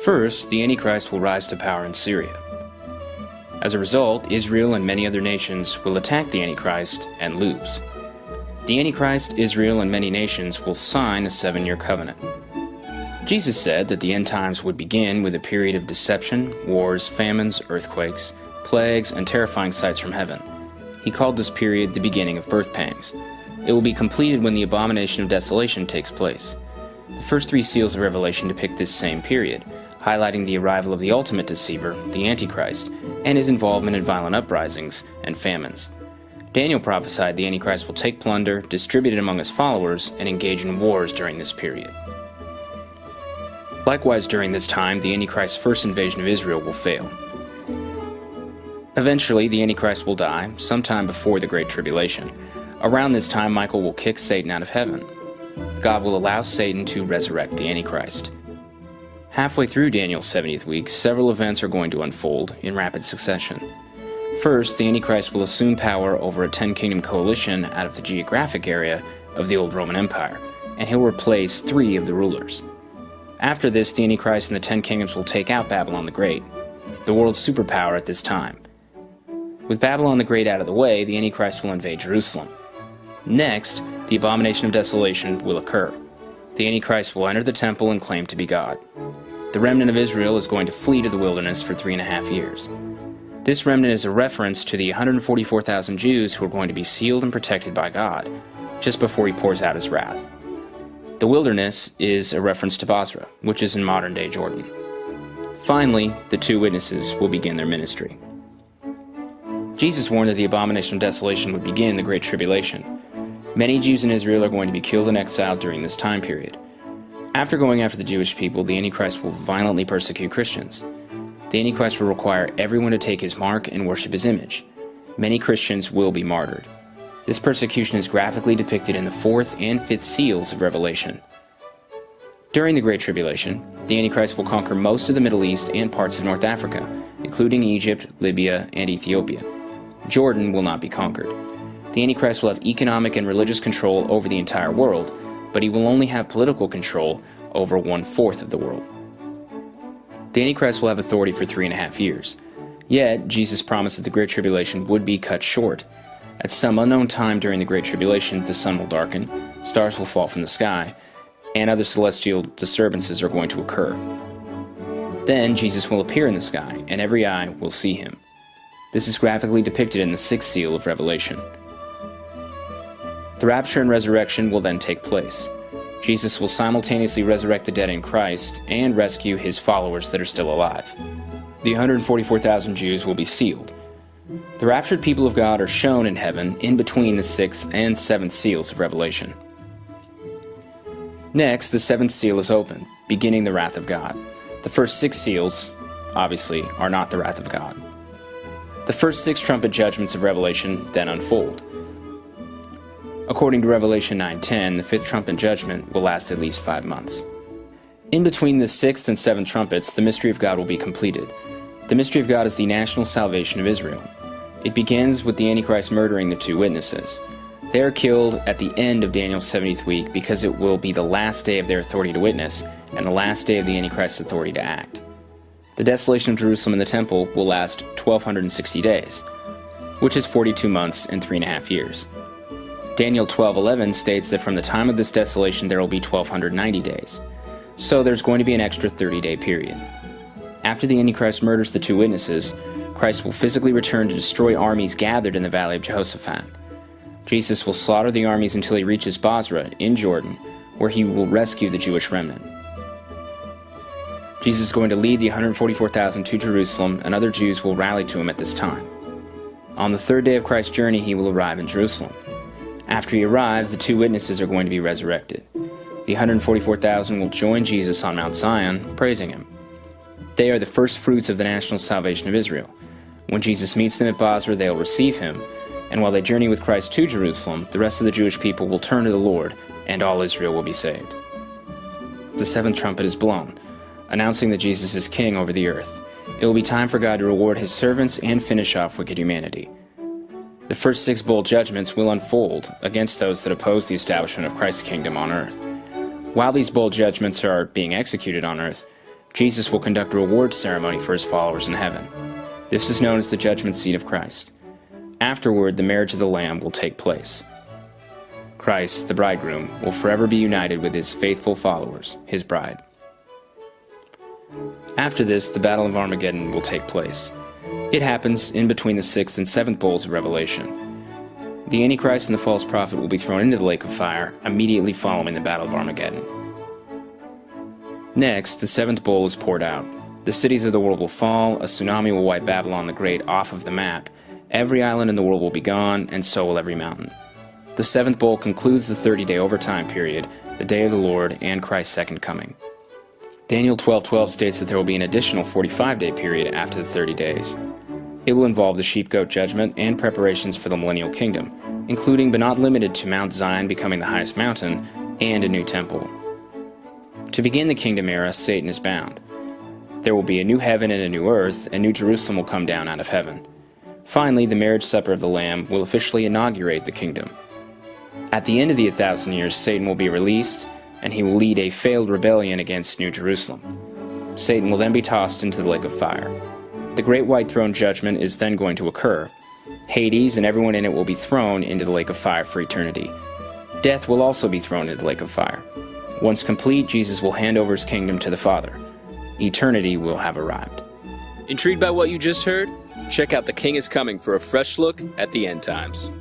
First, the Antichrist will rise to power in Syria. As a result, Israel and many other nations will attack the Antichrist and lose. The Antichrist, Israel, and many nations will sign a 7-year covenant. Jesus said that the end times would begin with a period of deception, wars, famines, earthquakes, plagues, and terrifying sights from heaven. He called this period the beginning of birth pangs. It will be completed when the abomination of desolation takes place. The first 3 seals of Revelation depict this same period, highlighting the arrival of the ultimate deceiver, the Antichrist, and his involvement in violent uprisings and famines. Daniel prophesied the Antichrist will take plunder, distribute it among his followers, and engage in wars during this period. Likewise, during this time, the Antichrist's first invasion of Israel will fail. Eventually, the Antichrist will die, sometime before the Great Tribulation. Around this time, Michael will kick Satan out of heaven. God will allow Satan to resurrect the Antichrist. Halfway through Daniel's 70th week, several events are going to unfold in rapid succession. First, the Antichrist will assume power over a 10-kingdom coalition out of the geographic area of the old Roman Empire, and he'll replace 3 of the rulers. After this, the Antichrist and the 10 kingdoms will take out Babylon the Great, the world's superpower at this time. With Babylon the Great out of the way, the Antichrist will invade Jerusalem. Next, the abomination of desolation will occur. The Antichrist will enter the temple and claim to be God. The remnant of Israel is going to flee to the wilderness for 3.5 years. This remnant is a reference to the 144,000 Jews who are going to be sealed and protected by God, just before he pours out his wrath. The wilderness is a reference to Basra, which is in modern-day Jordan. Finally, the 2 witnesses will begin their ministry. Jesus warned that the abomination of desolation would begin the Great Tribulation. Many Jews in Israel are going to be killed and exiled during this time period. After going after the Jewish people, the Antichrist will violently persecute Christians. The Antichrist will require everyone to take his mark and worship his image. Many Christians will be martyred. This persecution is graphically depicted in the 4th and 5th seals of Revelation. During the Great Tribulation, the Antichrist will conquer most of the Middle East and parts of North Africa, including Egypt, Libya, and Ethiopia. Jordan will not be conquered. The Antichrist will have economic and religious control over the entire world, but he will only have political control over 1/4 of the world. The Antichrist will have authority for 3.5 years. Yet, Jesus promised that the Great Tribulation would be cut short. At some unknown time during the Great Tribulation, the sun will darken, stars will fall from the sky, and other celestial disturbances are going to occur. Then Jesus will appear in the sky, and every eye will see him. This is graphically depicted in the 6th seal of Revelation. The rapture and resurrection will then take place. Jesus will simultaneously resurrect the dead in Christ and rescue his followers that are still alive. The 144,000 Jews will be sealed. The raptured people of God are shown in heaven in between the 6th and 7th seals of Revelation. Next, the 7th seal is opened, beginning the wrath of God. The first 6 seals, obviously, are not the wrath of God. The first 6 trumpet judgments of Revelation then unfold. According to Revelation 9:10, the 5th trumpet judgment will last at least 5 months. In between the 6th and 7th trumpets, the mystery of God will be completed. The mystery of God is the national salvation of Israel. It begins with the Antichrist murdering the 2 witnesses. They are killed at the end of Daniel's 70th week because it will be the last day of their authority to witness and the last day of the Antichrist's authority to act. The desolation of Jerusalem and the temple will last 1,260 days, which is 42 months and 3.5 years. Daniel 12:11 states that from the time of this desolation there will be 1,290 days. So there's going to be an extra 30-day period. After the Antichrist murders the 2 witnesses, Christ will physically return to destroy armies gathered in the valley of Jehoshaphat. Jesus will slaughter the armies until he reaches Basra in Jordan, where he will rescue the Jewish remnant. Jesus is going to lead the 144,000 to Jerusalem, and other Jews will rally to him at this time. On the 3rd day of Christ's journey, he will arrive in Jerusalem. After he arrives, the 2 witnesses are going to be resurrected. The 144,000 will join Jesus on Mount Zion, praising him. They are the first fruits of the national salvation of Israel. When Jesus meets them at Basra, they will receive him, and while they journey with Christ to Jerusalem, the rest of the Jewish people will turn to the Lord, and all Israel will be saved. The 7th trumpet is blown, announcing that Jesus is king over the earth. It will be time for God to reward his servants and finish off wicked humanity. The first 6 bold judgments will unfold against those that oppose the establishment of Christ's kingdom on earth. While these bold judgments are being executed on earth, Jesus will conduct a reward ceremony for his followers in heaven. This is known as the judgment seat of Christ. Afterward, the marriage of the Lamb will take place. Christ, the bridegroom, will forever be united with his faithful followers, his bride. After this, the Battle of Armageddon will take place. It happens in between the 6th and 7th bowls of Revelation. The Antichrist and the false prophet will be thrown into the lake of fire immediately following the Battle of Armageddon. Next, the 7th bowl is poured out. The cities of the world will fall, a tsunami will wipe Babylon the Great off of the map, every island in the world will be gone, and so will every mountain. The 7th bowl concludes the 30-day overtime period, the day of the Lord, and Christ's second coming. Daniel 12:12 states that there will be an additional 45-day period after the 30 days. It will involve the sheep-goat judgment and preparations for the millennial kingdom, including but not limited to Mount Zion becoming the highest mountain and a new temple. To begin the kingdom era, Satan is bound. There will be a new heaven and a new earth, and New Jerusalem will come down out of heaven. Finally, the marriage supper of the Lamb will officially inaugurate the kingdom. At the end of the 1,000 years, Satan will be released, and he will lead a failed rebellion against New Jerusalem. Satan will then be tossed into the lake of fire. The great white throne judgment is then going to occur. Hades and everyone in it will be thrown into the lake of fire for eternity. Death will also be thrown into the lake of fire. Once complete, Jesus will hand over his kingdom to the Father. Eternity will have arrived. Intrigued by what you just heard? Check out The King is Coming for a fresh look at the end times.